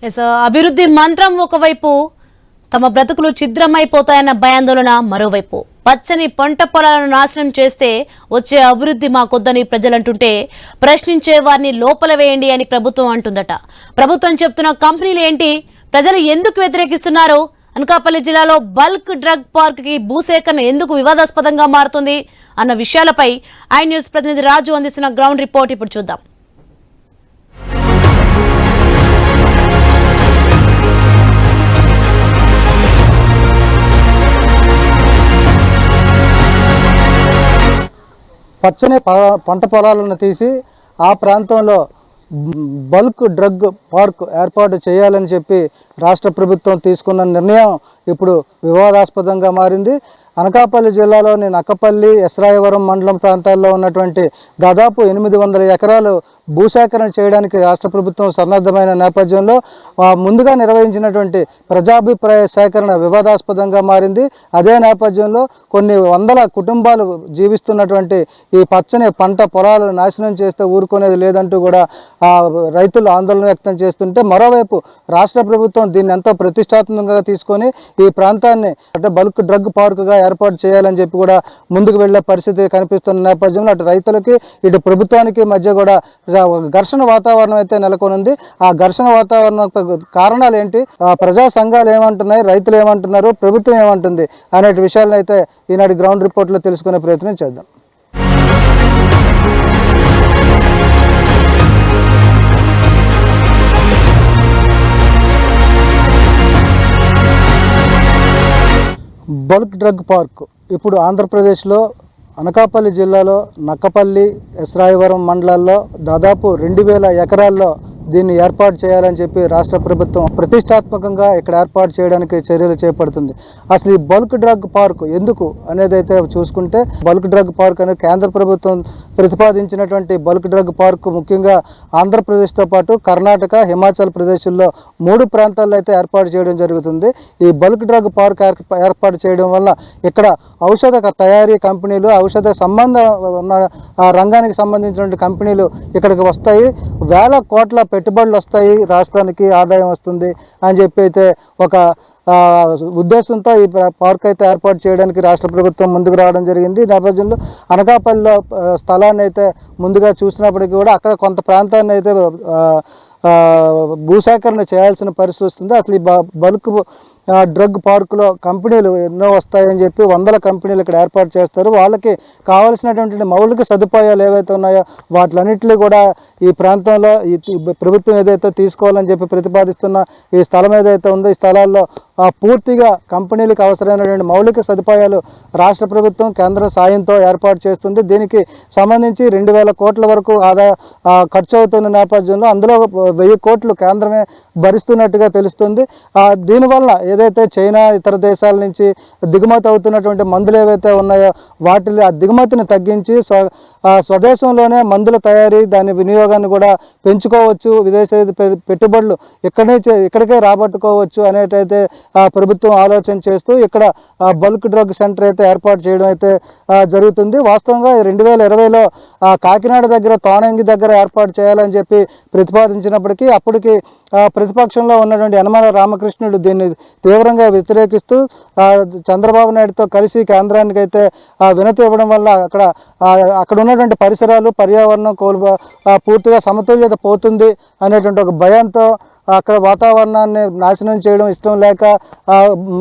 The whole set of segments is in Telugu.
అభివృద్ధి మంత్రం ఒకవైపు, తమ బ్రతుకులు ఛిద్రమైపోతాయన్న భయాందోళన మరోవైపు. పచ్చని పంట పొలాలను నాశనం చేస్తే వచ్చే అభివృద్ధి మాకొద్దని ప్రజలంటుంటే ప్రశ్నించే వారిని లోపల వేయండి అని ప్రభుత్వం అంటుందట. ప్రభుత్వం చెప్తున్న కంపెనీలు ఏంటి, ప్రజలు ఎందుకు వ్యతిరేకిస్తున్నారు? అనకాపల్లి జిల్లాలో బల్క్ డ్రగ్ పార్క్ కి భూసేకరణ ఎందుకు వివాదాస్పదంగా మారుతుంది అన్న విషయాలపై ఐ న్యూస్ ప్రతినిధి రాజు అందిస్తున్న గ్రౌండ్ రిపోర్ట్ ఇప్పుడు చూద్దాం. పచ్చని పంట పొలాలను తీసి ఆ ప్రాంతంలో బల్క్ డ్రగ్ పార్క్ ఏర్పాటు చేయాలని చెప్పి రాష్ట్ర ప్రభుత్వం తీసుకున్న నిర్ణయం ఇప్పుడు వివాదాస్పదంగా మారింది. అనకాపల్లి జిల్లాలోని నక్కపల్లి, ఎస్రాయవరం మండలం ప్రాంతాల్లో ఉన్నటువంటి దాదాపు 800 ఎకరాలు భూసేకరణ చేయడానికి రాష్ట్ర ప్రభుత్వం సన్నద్ధమైన నేపథ్యంలో ముందుగా నిర్వహించినటువంటి ప్రజాభిప్రాయ సేకరణ వివాదాస్పదంగా మారింది. అదే నేపథ్యంలో కొన్ని వందల కుటుంబాలు జీవిస్తున్నటువంటి ఈ పచ్చని పంట పొలాలు నాశనం చేస్తే ఊరుకునేది లేదంటూ కూడా రైతులు ఆందోళన వ్యక్తం చేస్తుంటే, మరోవైపు రాష్ట్ర ప్రభుత్వం దీన్ని ఎంతో ప్రతిష్టాత్మకంగా తీసుకొని ఈ ప్రాంతాన్ని అంటే బల్క్ డ్రగ్ పార్కుగా ఏర్పాటు చేయాలని చెప్పి కూడా ముందుకు వెళ్లే పరిస్థితి కనిపిస్తున్న నేపథ్యంలో అటు రైతులకి ఇటు ప్రభుత్వానికి మధ్య కూడా ఘర్షణ వాతావరణం అయితే నెలకొనుంది. ఆ ఘర్షణ వాతావరణం కారణాలు ఏంటి, ప్రజా సంఘాలు ఏమంటున్నాయి, రైతులు ఏమంటున్నారు, ప్రభుత్వం ఏమంటుంది అనే విషయాలను అయితే ఈనాటి గ్రౌండ్ రిపోర్ట్లో తెలుసుకునే ప్రయత్నం చేద్దాం. బల్క్ డ్రగ్ పార్క్ ఇప్పుడు ఆంధ్రప్రదేశ్లో అనకాపల్లి జిల్లాలో నక్కపల్లి, ఎస్రాయవరం మండలాల్లో దాదాపు 2000 ఎకరాల్లో దీన్ని ఏర్పాటు చేయాలని చెప్పి రాష్ట్ర ప్రభుత్వం ప్రతిష్టాత్మకంగా ఇక్కడ ఏర్పాటు చేయడానికి చర్యలు చేపడుతుంది. అసలు ఈ బల్క్ డ్రగ్ పార్క్ ఎందుకు అనేది అయితే చూసుకుంటే, బల్క్ డ్రగ్ పార్క్ అనేది కేంద్ర ప్రభుత్వం ప్రతిపాదించినటువంటి బల్క్ డ్రగ్ పార్క్ ముఖ్యంగా ఆంధ్రప్రదేశ్తో పాటు కర్ణాటక, హిమాచల్ ప్రదేశ్లో 3 ప్రాంతాల్లో అయితే ఏర్పాటు చేయడం జరుగుతుంది. ఈ బల్క్ డ్రగ్ పార్క్ ఏర్పాటు చేయడం వల్ల ఇక్కడ ఔషధ తయారీ కంపెనీలు, ఔషధ సంబంధం ఉన్న రంగానికి సంబంధించినటువంటి కంపెనీలు ఇక్కడికి వస్తాయి. వేల కోట్ల పెట్టుబడులు వస్తాయి, రాష్ట్రానికి ఆదాయం వస్తుంది అని చెప్పి అయితే ఒక ఉద్దేశంతో ఈ పార్క్ అయితే ఏర్పాటు చేయడానికి రాష్ట్ర ప్రభుత్వం ముందుకు రావడం జరిగింది. ఈ నేపథ్యంలో అనకాపల్లిలో స్థలాన్ని అయితే ముందుగా చూసినప్పటికీ కూడా అక్కడ కొంత ప్రాంతాన్ని అయితే భూసేకరణ చేయాల్సిన పరిస్థితి వస్తుంది. అసలు ఈ బల్క్ డ్రగ్ పార్కులో కంపెనీలు ఎన్నో వస్తాయని చెప్పి 100 కంపెనీలు ఇక్కడ ఏర్పాటు చేస్తారు. వాళ్ళకి కావాల్సినటువంటి మౌలిక సదుపాయాలు ఏవైతే ఉన్నాయో వాటిలన్నింటినీ కూడా ఈ ప్రాంతంలో ఈ ప్రభుత్వం ఏదైతే తీసుకోవాలని చెప్పి ప్రతిపాదిస్తున్న ఈ స్థలం ఏదైతే ఉందో ఈ స్థలాల్లో పూర్తిగా కంపెనీలకు అవసరమైనటువంటి మౌలిక సదుపాయాలు రాష్ట్ర ప్రభుత్వం కేంద్ర సాయంతో ఏర్పాటు చేస్తుంది. దీనికి సంబంధించి 2000 కోట్ల వరకు ఖర్చు అవుతున్న నేపథ్యంలో అందులో 1000 కోట్లు కేంద్రమే భరిస్తున్నట్టుగా తెలుస్తుంది. దీనివల్ల ఏదైతే చైనా, ఇతర దేశాల నుంచి దిగుమతి అవుతున్నటువంటి మందులు ఏవైతే ఉన్నాయో వాటిని ఆ దిగుమతిని తగ్గించి స్వదేశంలోనే మందుల తయారీ, దాని వినియోగాన్ని కూడా పెంచుకోవచ్చు, విదేశీ పెట్టుబడులు ఇక్కడికే రాబట్టుకోవచ్చు అనేటైతే ప్రభుత్వం ఆలోచన చేస్తూ ఇక్కడ బల్క్ డ్రగ్ సెంటర్ అయితే ఏర్పాటు చేయడం అయితే జరుగుతుంది. వాస్తవంగా 2020లో కాకినాడ దగ్గర, తోనంగి దగ్గర ఏర్పాటు చేయాలని చెప్పి ప్రతిపాదించినప్పటికీ అప్పటికి ప్రతిపక్షంలో ఉన్నటువంటి యనమల రామకృష్ణుడు దీన్ని తీవ్రంగా వ్యతిరేకిస్తూ చంద్రబాబు నాయుడుతో కలిసి కేంద్రానికి అయితే వినతి ఇవ్వడం వల్ల అక్కడ ఉన్నటువంటి పరిసరాలు, పర్యావరణం పూర్తిగా సమతుల్యత పోతుంది అనేటువంటి ఒక భయంతో అక్కడ వాతావరణాన్ని నాశనం చేయడం ఇష్టం లేక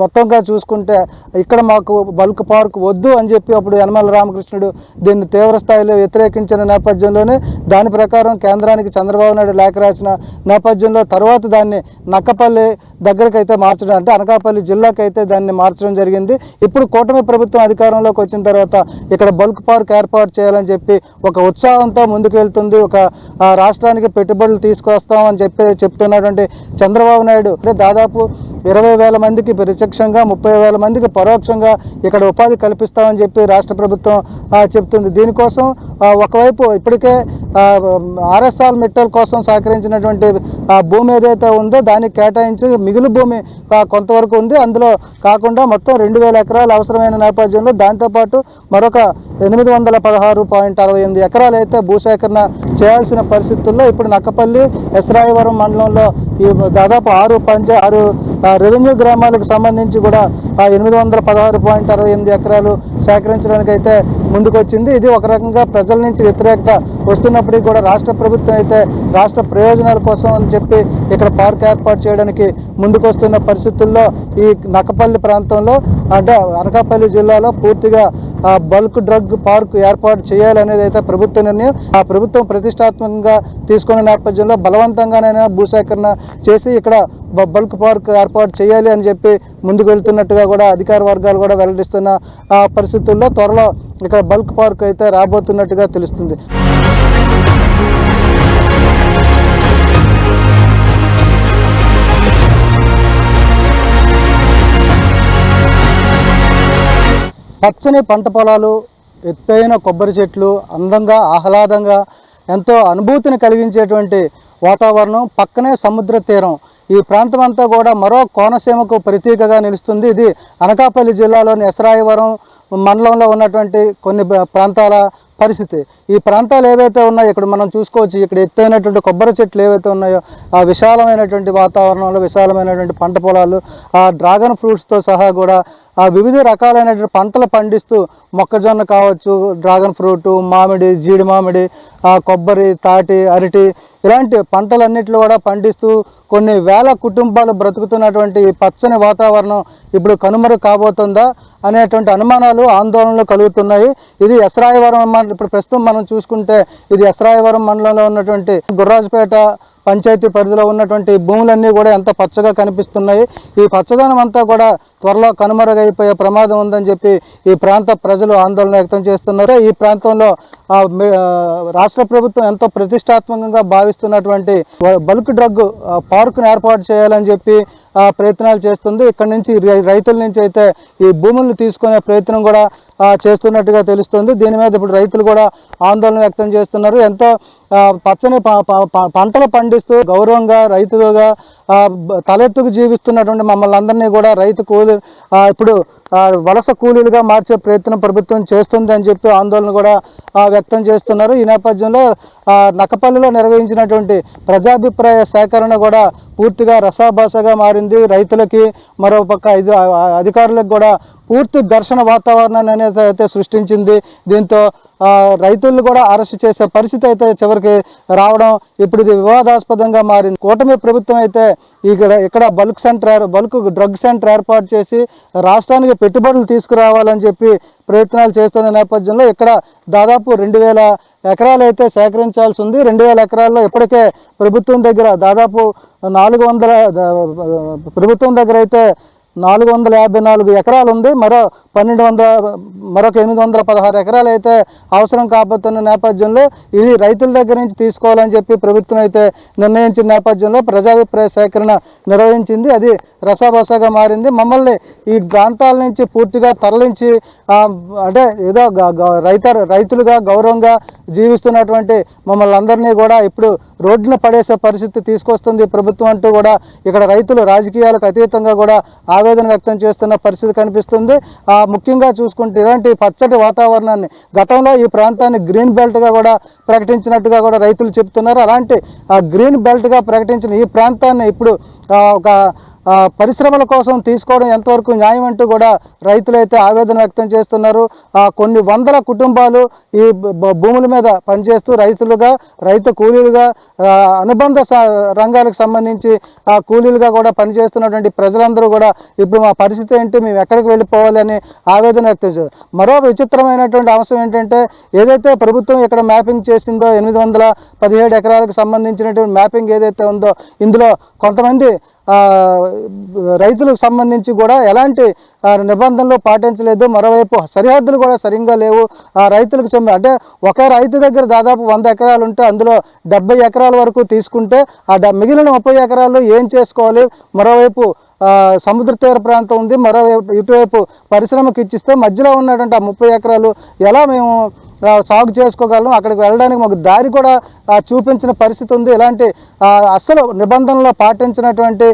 మొత్తంగా చూసుకుంటే ఇక్కడ మాకు బల్క్ పార్క్ వద్దు అని చెప్పి అప్పుడు యనమల రామకృష్ణుడు దీన్ని తీవ్ర స్థాయిలో వ్యతిరేకించిన నేపథ్యంలోనే దాని ప్రకారం కేంద్రానికి చంద్రబాబు నాయుడు లేఖ రాసిన నేపథ్యంలో తర్వాత దాన్ని నక్కపల్లి దగ్గరికి అయితే మార్చడం, అంటే అనకాపల్లి జిల్లాకి అయితే దాన్ని మార్చడం జరిగింది. ఇప్పుడు కూటమి ప్రభుత్వం అధికారంలోకి వచ్చిన తర్వాత ఇక్కడ బల్క్ పార్క్ ఏర్పాటు చేయాలని చెప్పి ఒక ఉత్సాహంతో ముందుకు వెళ్తుంది. ఒక రాష్ట్రానికి పెట్టుబడులు తీసుకొస్తామని చెప్తున్నటువంటి చంద్రబాబు నాయుడు దాదాపు 20,000 మందికి ప్రత్యక్షంగా, 30,000 మందికి పరోక్షంగా ఇక్కడ ఉపాధి కల్పిస్తామని చెప్పి రాష్ట్ర ప్రభుత్వం చెప్తుంది. దీనికోసం ఒకవైపు ఇప్పటికే ఆర్ఎస్ఆర్ మెట్టల్ కోసం సహకరించినటువంటి భూమి ఏదైతే ఉందో దానికి కేటాయించి మిగులు భూమి కొంతవరకు ఉంది. అందులో కాకుండా మొత్తం 2,000 ఎకరాలు అవసరమైన నేపథ్యంలో దాంతోపాటు మరొక 816.68 ఎకరాలు అయితే భూసేకరణ చేయాల్సిన పరిస్థితుల్లో ఇప్పుడు నక్కపల్లి ఎస్రాయవరం మండలంలో ఈ దాదాపు 6 రెవెన్యూ గ్రామాలకు సంబంధించి కూడా 816.68 ఎకరాలు సేకరించడానికి అయితే ముందుకొచ్చింది. ఇది ఒక రకంగా ప్రజల నుంచి వ్యతిరేకత వస్తున్నప్పటికీ కూడా రాష్ట్ర ప్రభుత్వం అయితే రాష్ట్ర ప్రయోజనాల కోసం అని చెప్పి ఇక్కడ పార్క్ ఏర్పాటు చేయడానికి ముందుకొస్తున్న పరిస్థితుల్లో ఈ నక్కపల్లి ప్రాంతంలో అంటే అనకాపల్లి జిల్లాలో పూర్తిగా బల్క్ డ్రగ్ పార్క్ ఏర్పాటు చేయాలనేది అయితే ప్రభుత్వ నిర్ణయం. ఆ ప్రభుత్వం ప్రతిష్టాత్మకంగా తీసుకున్న నేపథ్యంలో బలవంతంగానైనా భూసేకరణ చేసి ఇక్కడ బల్క్ పార్క్ ఏర్పాటు చేయాలి అని చెప్పి ముందుకు వెళ్తున్నట్టుగా కూడా అధికార వర్గాలు కూడా వెల్లడిస్తున్న పరిస్థితుల్లో త్వరలో ఇక్కడ బల్క్ పార్క్ అయితే రాబోతున్నట్టుగా తెలుస్తుంది. పచ్చని పంట పొలాలు, ఎత్తైన కొబ్బరి చెట్లు, అందంగా ఆహ్లాదంగా ఎంతో అనుభూతిని కలిగించేటువంటి వాతావరణం, పక్కనే సముద్ర తీరం. ఈ ప్రాంతం అంతా కూడా మరో కోనసీమకు ప్రతీకగా నిలుస్తుంది. ఇది అనకాపల్లి జిల్లాలోని ఎస్రాయవరం మండలంలో ఉన్నటువంటి కొన్ని ప్రాంతాల పరిస్థితి. ఈ ప్రాంతాలు ఏవైతే ఉన్నాయో ఇక్కడ మనం చూసుకోవచ్చు. ఇక్కడ ఎత్తైనటువంటి కొబ్బరి చెట్లు ఏవైతే ఉన్నాయో, ఆ విశాలమైనటువంటి వాతావరణంలో విశాలమైనటువంటి పంట పొలాలు, ఆ డ్రాగన్ ఫ్రూట్స్తో సహా కూడా ఆ వివిధ రకాలైనటువంటి పంటలు పండిస్తూ మొక్కజొన్న కావచ్చు, డ్రాగన్ ఫ్రూట్, మామిడి, జీడి మామిడి, కొబ్బరి, తాటి, అరటి ఇలాంటి పంటలన్నింటిలో కూడా పండిస్తూ కొన్ని వేల కుటుంబాలు బ్రతుకుతున్నటువంటి పచ్చని వాతావరణం ఇప్పుడు కనుమరుగు కాబోతుందా అనేటువంటి అనుమానాలు, ఆందోళనలు కలుగుతున్నాయి. ఇది ఎస్రాయవరం ఇప్పుడు ప్రస్తుతం మనం చూసుకుంటే ఇది ఎస్రాయవరం మండలంలో ఉన్నటువంటి గుర్రాజుపేట పంచాయతీ పరిధిలో ఉన్నటువంటి భూములన్నీ కూడా ఎంత పచ్చగా కనిపిస్తున్నాయి. ఈ పచ్చదనం అంతా కూడా త్వరలో కనుమరుగైపోయే ప్రమాదం ఉందని చెప్పి ఈ ప్రాంత ప్రజలు ఆందోళన వ్యక్తం చేస్తున్నారు. ఈ ప్రాంతంలో రాష్ట్ర ప్రభుత్వం ఎంతో ప్రతిష్టాత్మకంగా భావిస్తున్నటువంటి బల్క్ డ్రగ్ పార్కును ఏర్పాటు చేయాలని చెప్పి ప్రయత్నాలు చేస్తుంది. ఇక్కడ నుంచి రైతుల నుంచి అయితే ఈ భూములను తీసుకునే ప్రయత్నం కూడా చేస్తున్నట్టుగా తెలుస్తుంది. దీని మీద ఇప్పుడు రైతులు కూడా ఆందోళన వ్యక్తం చేస్తున్నారు. ఎంతో పచ్చని పంటలు పండిస్తూ గౌరవంగా రైతులుగా తలెత్తుకు జీవిస్తున్నటువంటి మమ్మల్ని అందరినీ కూడా రైతు కూలీ ఇప్పుడు వలస కూలీలుగా మార్చే ప్రయత్నం ప్రభుత్వం చేస్తుంది అని చెప్పి ఆందోళన కూడా వ్యక్తం చేస్తున్నారు. ఈ నేపథ్యంలో నక్కపల్లిలో నిర్వహించినటువంటి ప్రజాభిప్రాయ సేకరణ కూడా పూర్తిగా రసాభాసగా మారింది. రైతులకి మరోపక్క అధికారులకు కూడా పూర్తి ఘర్షణ వాతావరణాన్ని అనేది అయితే సృష్టించింది. దీంతో రైతులను కూడా అరెస్ట్ చేసే పరిస్థితి అయితే చివరికి రావడం ఇప్పుడు ఇది వివాదాస్పదంగా మారింది. కూటమి ప్రభుత్వం అయితే ఇక్కడ బల్క్ డ్రగ్ సెంటర్ ఏర్పాటు చేసి రాష్ట్రానికి పెట్టుబడులు తీసుకురావాలని చెప్పి ప్రయత్నాలు చేస్తున్న నేపథ్యంలో ఇక్కడ దాదాపు 2000 ఎకరాలు అయితే సేకరించాల్సి ఉంది. 2000 ఎకరాల్లో ఇప్పటికే ప్రభుత్వం దగ్గర దాదాపు 400 ప్రభుత్వం దగ్గర అయితే 454 ఎకరాలు ఉంది. మరొక 816 ఎకరాలు అయితే అవసరం కాబోతున్న నేపథ్యంలో ఇది రైతుల దగ్గర నుంచి తీసుకోవాలని చెప్పి ప్రభుత్వం అయితే నిర్ణయించిన నేపథ్యంలో ప్రజాభిప్రాయ సేకరణ నిర్వహించింది. అది రసాబసాగా మారింది. మమ్మల్ని ఈ ప్రాంతాల నుంచి పూర్తిగా తరలించి అంటే ఏదో రైతులుగా గౌరవంగా జీవిస్తున్నటువంటి మమ్మల్ని అందరినీ కూడా ఇప్పుడు రోడ్డున పడేసే పరిస్థితి తీసుకొస్తుంది ప్రభుత్వం అంటూ కూడా ఇక్కడ రైతులు రాజకీయాలకు అతీతంగా కూడా ఆవేదన వ్యక్తం చేస్తున్న పరిస్థితి కనిపిస్తుంది. ముఖ్యంగా చూసుకుంటే ఇలాంటి పచ్చటి వాతావరణాన్ని గతంలో ఈ ప్రాంతాన్ని గ్రీన్ బెల్ట్గా కూడా ప్రకటించినట్టుగా కూడా రైతులు చెప్తున్నారు. అలాంటి గ్రీన్ బెల్ట్గా ప్రకటించిన ఈ ప్రాంతాన్ని ఇప్పుడు ఒక పరిశ్రమల కోసం తీసుకోవడం ఎంతవరకు న్యాయం అంటూ కూడా రైతులైతే ఆవేదన వ్యక్తం చేస్తున్నారు. కొన్ని వందల కుటుంబాలు ఈ భూముల మీద పనిచేస్తూ రైతు కూలీలుగా అనుబంధ రంగాలకు సంబంధించి కూలీలుగా కూడా పనిచేస్తున్నటువంటి ప్రజలందరూ కూడా ఇప్పుడు మా పరిస్థితి ఏంటి, మేము ఎక్కడికి వెళ్ళిపోవాలి అని ఆవేదన వ్యక్తం చేస్తారు. మరో విచిత్రమైనటువంటి అంశం ఏంటంటే ఏదైతే ప్రభుత్వం ఇక్కడ మ్యాపింగ్ చేసిందో 817 ఎకరాలకు సంబంధించినటువంటి మ్యాపింగ్ ఏదైతే ఉందో ఇందులో కొంతమంది రైతులకు సంబంధించి కూడా ఎలాంటి నిబంధనలు పాటించలేదు. మరోవైపు సరిహద్దులు కూడా సరిగ్గా లేవు. రైతులకు అంటే ఒక రైతు దగ్గర దాదాపు 100 ఎకరాలు ఉంటే అందులో 70 ఎకరాల వరకు తీసుకుంటే మిగిలిన 30 ఎకరాలు ఏం చేసుకోవాలి? మరోవైపు సముద్ర తీర ప్రాంతం ఉంది, మరోవైపు ఇటువైపు పరిశ్రమకి ఇచ్చిస్తే మధ్యలో ఉన్నటువంటి 30 ఎకరాలు ఎలా మేము సాగు చేసుకోగలం, అక్కడికి వెళ్ళడానికి మాకు దారి కూడా చూపించిన పరిస్థితి ఉంది. ఇలాంటి అస్సలు నిబంధనలు పాటించినటువంటి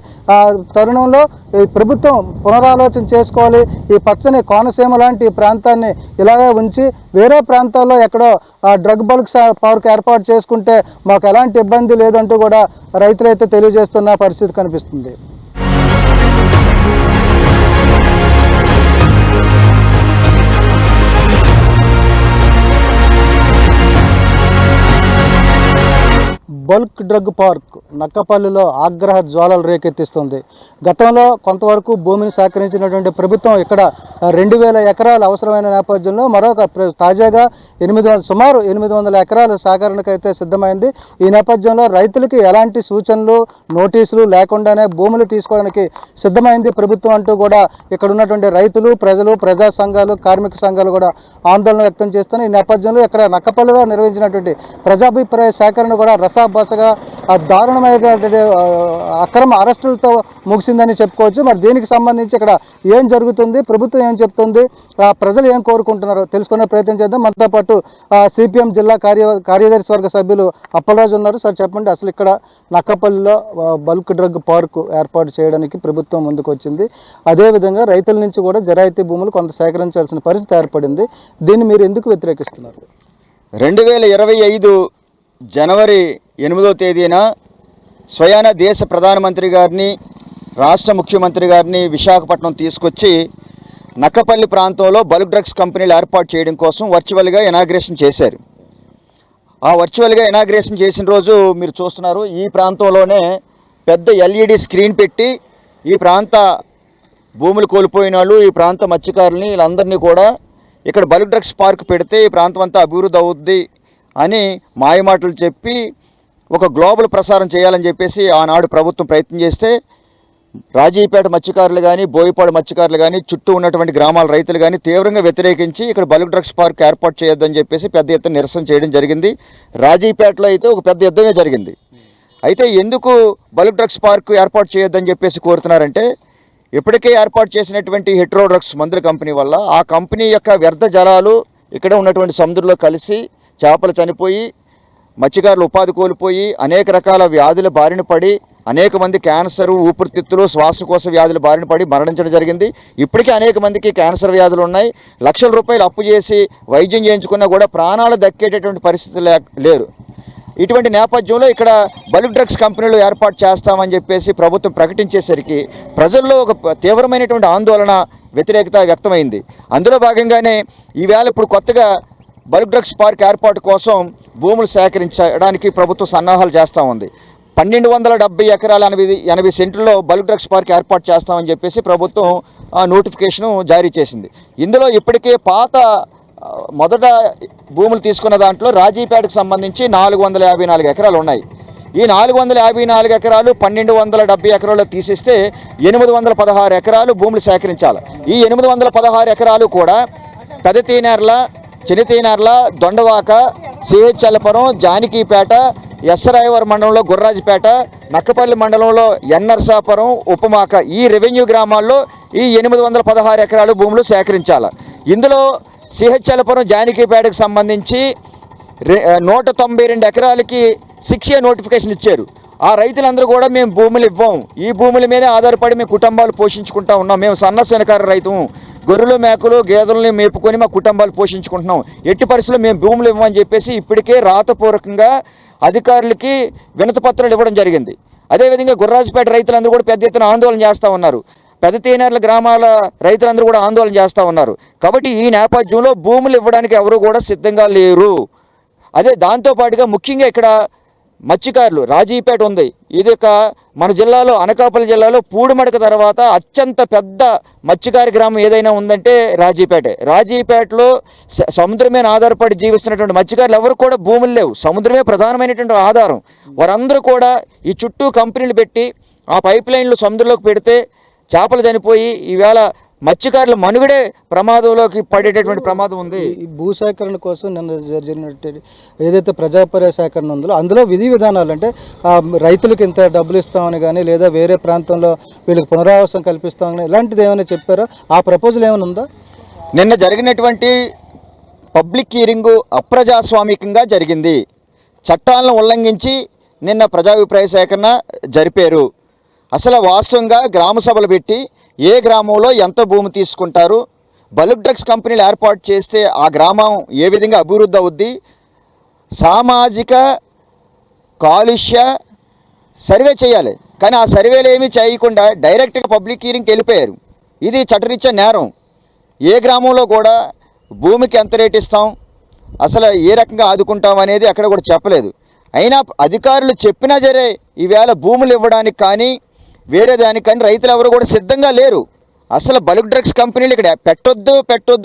తరుణంలో ఈ ప్రభుత్వం పునరాలోచన చేసుకోవాలి. ఈ పచ్చని కోనసీమ లాంటి ప్రాంతాన్ని ఇలాగే ఉంచి వేరే ప్రాంతాల్లో ఎక్కడో డ్రగ్ బల్క్ పార్క్ ఏర్పాటు చేసుకుంటే మాకు ఎలాంటి ఇబ్బంది లేదంటూ కూడా రైతులైతే తెలియజేస్తున్న పరిస్థితి కనిపిస్తుంది. బల్క్ డ్రగ్ పార్క్ నక్కపల్లిలో ఆగ్రహ జ్వాలలు రేకెత్తిస్తుంది. గతంలో కొంతవరకు భూమిని సేకరించినటువంటి ప్రభుత్వం ఇక్కడ 2000 ఎకరాలు అవసరమైన నేపథ్యంలో మరొక తాజాగా సుమారు 800 ఎకరాల సేకరణకు అయితే సిద్ధమైంది. ఈ నేపథ్యంలో రైతులకి ఎలాంటి సూచనలు నోటీసులు లేకుండానే భూములు తీసుకోవడానికి సిద్ధమైంది ప్రభుత్వం అంటూ కూడా ఇక్కడ ఉన్నటువంటి రైతులు, ప్రజలు, ప్రజా సంఘాలు, కార్మిక సంఘాలు కూడా ఆందోళన వ్యక్తం చేస్తున్నాయి. ఈ నేపథ్యంలో ఇక్కడ నక్కపల్లిలో నిర్వహించినటువంటి ప్రజాభిప్రాయ సేకరణ కూడా రసాభాసగా దారుణమైనటువంటి అక్రమ అరెస్టులతో ముగిసిందని చెప్పుకోవచ్చు. మరి దీనికి సంబంధించి ఇక్కడ ఏం జరుగుతుంది, ప్రభుత్వం ఏం చెప్తుంది, ప్రజలు ఏం కోరుకుంటున్నారో తెలుసుకునే ప్రయత్నం చేద్దాం. మనతో పాటు సిపిఎం జిల్లా కార్యదర్శి వర్గ సభ్యులు అప్పలరాజు ఉన్నారు. సార్ చెప్పండి, అసలు ఇక్కడ నక్కపల్లిలో బల్క్ డ్రగ్ పార్కు ఏర్పాటు చేయడానికి ప్రభుత్వం ముందుకు వచ్చింది. అదేవిధంగా రైతుల నుంచి కూడా జరాయితీ భూములు కొంత సేకరించాల్సిన పరిస్థితి ఏర్పడింది. దీన్ని మీరు ఎందుకు వ్యతిరేకిస్తున్నారు? 2025 జనవరి 8వ తేదీన స్వయాన దేశ ప్రధానమంత్రి గారిని, రాష్ట్ర ముఖ్యమంత్రి గారిని విశాఖపట్నం తీసుకొచ్చి నక్కపల్లి ప్రాంతంలో బల్క్ డ్రగ్స్ కంపెనీలు ఏర్పాటు చేయడం కోసం వర్చువల్గా ఇనాగ్రేషన్ చేశారు. ఆ వర్చువల్గా ఇనాగ్రేషన్ చేసిన రోజు మీరు చూస్తున్నారు, ఈ ప్రాంతంలోనే పెద్ద LED స్క్రీన్ పెట్టి ఈ ప్రాంత భూములు కోల్పోయిన వాళ్ళు, ఈ ప్రాంత మత్స్యకారులని, వీళ్ళందరినీ కూడా ఇక్కడ బల్క్ డ్రగ్స్ పార్క్ పెడితే ఈ ప్రాంతం అంతా అభివృద్ధి అవుద్ది అని మాయమాటలు చెప్పి ఒక గ్లోబల్ ప్రసారం చేయాలని చెప్పేసి ఆనాడు ప్రభుత్వం ప్రయత్నం చేస్తే రాజీపేట మత్స్యకారులు కానీ, బోయపాడు మత్స్యకారులు కానీ, చుట్టూ ఉన్నటువంటి గ్రామాల రైతులు కానీ తీవ్రంగా వ్యతిరేకించి ఇక్కడ బల్క్ డ్రగ్స్ పార్క్ ఏర్పాటు చేయొద్దని చెప్పేసి పెద్ద ఎత్తున నిరసన చేయడం జరిగింది. రాజీపేటలో అయితే ఒక పెద్ద యుద్ధమే జరిగింది. అయితే ఎందుకు బల్క్ డ్రగ్స్ పార్క్ ఏర్పాటు చేయొద్దని చెప్పేసి కోరుతున్నారంటే, ఇప్పటికే ఏర్పాటు చేసినటువంటి హెట్రో డ్రగ్స్ మందుల కంపెనీ వల్ల ఆ కంపెనీ యొక్క వ్యర్థ జలాలు ఇక్కడ ఉన్నటువంటి సముద్రంలో కలిసి చేపలు చనిపోయి, మత్స్యకారులు ఉపాధి కోల్పోయి, అనేక రకాల వ్యాధుల బారిన పడి, అనేక మంది క్యాన్సరు, ఊపిరితిత్తులు, శ్వాసకోశ వ్యాధుల బారిన పడి మరణించడం జరిగింది. ఇప్పటికీ అనేక మందికి క్యాన్సర్ వ్యాధులు ఉన్నాయి. లక్షల రూపాయలు అప్పు చేసి వైద్యం చేయించుకున్నా కూడా ప్రాణాలు దక్కేటటువంటి పరిస్థితి లేరు. ఇటువంటి నేపథ్యంలో ఇక్కడ బల్క్ డ్రగ్స్ కంపెనీలు ఏర్పాటు చేస్తామని చెప్పేసి ప్రభుత్వం ప్రకటించేసరికి ప్రజల్లో ఒక తీవ్రమైనటువంటి ఆందోళన, వ్యతిరేకత వ్యక్తమైంది. అందులో భాగంగానే ఈవేళ ఇప్పుడు కొత్తగా బల్క్ డ్రగ్స్ పార్క్ ఏర్పాటు కోసం భూములు సేకరించడానికి ప్రభుత్వం సన్నాహాలు చేస్తూ ఉంది. 1270 ఎకరాల 80 సెంట్లలో బల్క్ డ్రగ్స్ పార్క్ ఏర్పాటు చేస్తామని చెప్పేసి ప్రభుత్వం నోటిఫికేషను జారీ చేసింది. ఇందులో ఇప్పటికే పాత మొదట భూములు తీసుకున్న దాంట్లో రాజీపేటకు సంబంధించి 454 ఎకరాలు ఉన్నాయి. ఈ 454 ఎకరాలు 1270 ఎకరాలు తీసిస్తే 816 ఎకరాలు భూములు సేకరించాలి. ఈ 816 ఎకరాలు కూడా పెదతీనెర్ల, చిన్నతీనెర్ల, దొండవాక, సిహెచ్ఎల్పురం, జానకీపేట, ఎస్రాయవరం మండలంలో గుర్రాజపేట, నక్కపల్లి మండలంలో ఎన్నర్సాపురం, ఉపమాక, ఈ రెవెన్యూ గ్రామాల్లో ఈ 816 ఎకరాలు భూములు సేకరించాలి. ఇందులో సిహెచ్ఎల్పురం, జానకీపేటకు సంబంధించి 192 ఎకరాలకి 6A నోటిఫికేషన్ ఇచ్చారు. ఆ రైతులందరూ కూడా మేము భూములు ఇవ్వం, ఈ భూముల మీదే ఆధారపడి మేము కుటుంబాలు పోషించుకుంటా ఉన్నాం, మేము సన్నసెనకారు రైతు, గొర్రెలు, మేకలు, గేదెలని మేపుకొని మా కుటుంబాలు పోషించుకుంటున్నాం, ఎట్టి పరిస్థితుల్లో మేము భూములు ఇవ్వమని చెప్పేసి ఇప్పటికే రాతపూర్వకంగా అధికారులకి వినతిపత్రాలు ఇవ్వడం జరిగింది. అదేవిధంగా గుర్రాజపేట రైతులందరూ కూడా పెద్ద ఎత్తున ఆందోళన చేస్తూ ఉన్నారు. పెదతీనెర్ల గ్రామాల రైతులందరూ కూడా ఆందోళన చేస్తూ ఉన్నారు. కాబట్టి ఈ నేపథ్యంలో భూములు ఇవ్వడానికి ఎవరు కూడా సిద్ధంగా లేరు. అదే దాంతోపాటుగా ముఖ్యంగా ఇక్కడ మత్స్యకారులు, రాజీపేట ఉంది, ఇది మన జిల్లాలో, అనకాపల్లి జిల్లాలో పూడిమడక తర్వాత అత్యంత పెద్ద మత్స్యకారి గ్రామం ఏదైనా ఉందంటే రాజీపేటే. రాజీపేటలో సముద్రం మీద ఆధారపడి జీవిస్తున్నటువంటి మత్స్యకారులు ఎవరు కూడా భూములు లేవు, సముద్రమే ప్రధానమైనటువంటి ఆధారం. వారందరూ కూడా ఈ చుట్టూ కంపెనీలు పెట్టి ఆ పైప్ లైన్లు సముద్రంలోకి పెడితే చేపలు చనిపోయి ఈవేళ మత్స్యకారుల మనుగడే ప్రమాదంలోకి పడేటటువంటి ప్రమాదం ఉంది. ఈ భూసేకరణ కోసం నిన్న జరిగినట్టు ఏదైతే ప్రజాపర్య సేకరణ ఉందో అందులో విధి విధానాలు అంటే రైతులకు ఇంత డబ్బులు ఇస్తామని కానీ, లేదా వేరే ప్రాంతంలో వీళ్ళకి పునరావాసం కల్పిస్తామని ఇలాంటిది ఏమైనా చెప్పారో? ఆ ప్రపోజల్ ఏమైనా ఉందా? నిన్న జరిగినటువంటి పబ్లిక్ హీరింగు అప్రజాస్వామికంగా జరిగింది. చట్టాలను ఉల్లంఘించి నిన్న ప్రజాభిప్రాయ సేకరణ జరిపారు. అసలు వాస్తవంగా గ్రామ సభలు పెట్టి ఏ గ్రామంలో ఎంత భూమి తీసుకుంటారు, బల్క్ డ్రగ్స్ కంపెనీలు ఏర్పాటు చేస్తే ఆ గ్రామం ఏ విధంగా అభివృద్ధి అవుద్ది, సామాజిక కాలుష్య సర్వే చేయాలి. కానీ ఆ సర్వేలు ఏమీ చేయకుండా డైరెక్ట్గా పబ్లిక్ హీరింగ్కి వెళ్ళిపోయారు. ఇది చట్టరీత్యా నేరం. ఏ గ్రామంలో కూడా భూమికి ఎంత రేట్ ఇస్తాం, అసలు ఏ రకంగా ఆదుకుంటాం అనేది అక్కడ కూడా చెప్పలేదు. అయినా అధికారులు చెప్పినా సరే ఈవేళ భూములు ఇవ్వడానికి కానీ వేరే దానికి కానీ రైతులు ఎవరు కూడా సిద్ధంగా లేరు. అసలు బల్క్ డ్రగ్స్ కంపెనీలు ఇక్కడ పెట్టొద్దు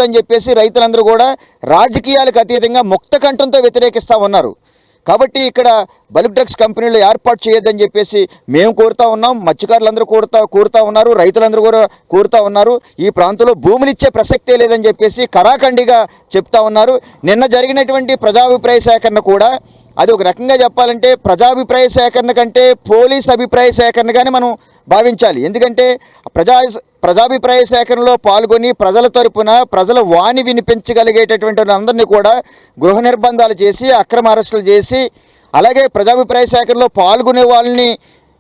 అని చెప్పేసి రైతులందరూ కూడా రాజకీయాలకు అతీతంగా ముక్త కంఠంతో వ్యతిరేకిస్తూ ఉన్నారు. కాబట్టి ఇక్కడ బల్క్ డ్రగ్స్ కంపెనీలు ఏర్పాటు చేయొద్దని చెప్పేసి మేము కోరుతా ఉన్నాం, మత్స్యకారులందరూ కోరుతా ఉన్నారు, రైతులందరూ కూడా కోరుతా ఉన్నారు. ఈ ప్రాంతంలో భూములు ఇచ్చే ప్రసక్తే లేదని చెప్పేసి కరాఖండిగా చెప్తా ఉన్నారు. నిన్న జరిగినటువంటి ప్రజాభిప్రాయ సేకరణ కూడా అది ఒక రకంగా చెప్పాలంటే ప్రజాభిప్రాయ సేకరణ కంటే పోలీస్ అభిప్రాయ సేకరణగానే మనం భావించాలి. ఎందుకంటే ప్రజాభిప్రాయ సేకరణలో పాల్గొని ప్రజల తరపున ప్రజల వాణి వినిపించగలిగేటటువంటి అందరినీ కూడా గృహ నిర్బంధాలు చేసి అక్రమ అరెస్టులు చేసి అలాగే ప్రజాభిప్రాయ సేకరణలో పాల్గొనే వాళ్ళని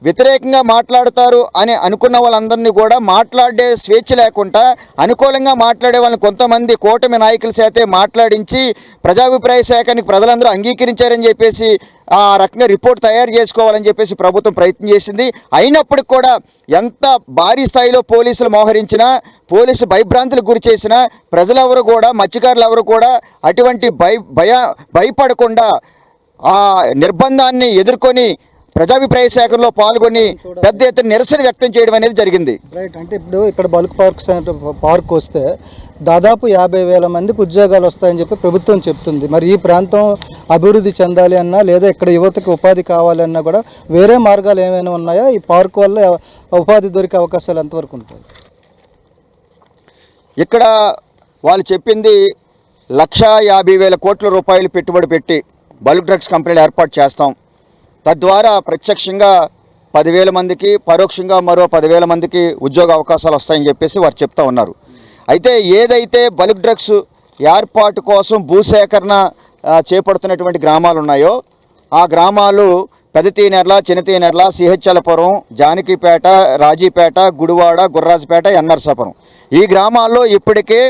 వ్యతిరేకంగా మాట్లాడతారు అని అనుకున్న వాళ్ళందరినీ కూడా మాట్లాడే స్వేచ్ఛ లేకుండా అనుకూలంగా మాట్లాడే వాళ్ళని కొంతమంది కూటమి నాయకుల చేతే మాట్లాడించి ప్రజాభిప్రాయ సేకరణకి ప్రజలందరూ అంగీకరించారని చెప్పేసి ఆ రకంగా రిపోర్ట్ తయారు చేసుకోవాలని చెప్పేసి ప్రభుత్వం ప్రయత్నం చేసింది. అయినప్పటికి కూడా ఎంత భారీ స్థాయిలో పోలీసులు మోహరించినా, పోలీసు భయభ్రాంతులకు గురి చేసినా ప్రజలెవరు కూడా మత్స్యకారులు ఎవరు కూడా అటువంటి భయపడకుండా ఆ నిర్బంధాన్ని ఎదుర్కొని ప్రజాభిప్రాయ సేకరణలో పాల్గొని పెద్ద ఎత్తున నిరసన వ్యక్తం చేయడం అనేది జరిగింది. రైట్. అంటే ఇప్పుడు ఇక్కడ బల్క్ పార్క్ వస్తే దాదాపు 50,000 మందికి ఉద్యోగాలు వస్తాయని చెప్పి ప్రభుత్వం చెప్తుంది. మరి ఈ ప్రాంతం అభివృద్ధి చెందాలి అన్నా లేదా ఇక్కడ యువతకి ఉపాధి కావాలన్నా కూడా వేరే మార్గాలు ఏమైనా ఉన్నాయా? ఈ పార్క్ వల్ల ఉపాధి దొరికే అవకాశాలు ఎంతవరకు ఉంటాయి? ఇక్కడ వాళ్ళు చెప్పింది 1,50,000 కోట్ల రూపాయలు పెట్టుబడి పెట్టి బల్క్ డ్రగ్స్ కంపెనీలు ఏర్పాటు చేస్తాం, తద్వారా ప్రత్యక్షంగా 10,000 మందికి పరోక్షంగా మరో 10,000 మందికి ఉద్యోగ అవకాశాలు వస్తాయని చెప్పేసి వారు చెప్తా ఉన్నారు. అయితే ఏదైతే బల్క్ డ్రగ్స్ ఏర్పాటు కోసం భూసేకరణ చేపడుతున్నటువంటి గ్రామాలు ఉన్నాయో ఆ గ్రామాలు పెదతీనెర్ల, చిన్నతీనెర్ల, సిహెచ్ఎలపురం, జానకిపేట, రాజీపేట, గుడివాడ, గుర్రాజపేట, ఎన్ఆర్సాపురం ఈ గ్రామాల్లో ఇప్పటికే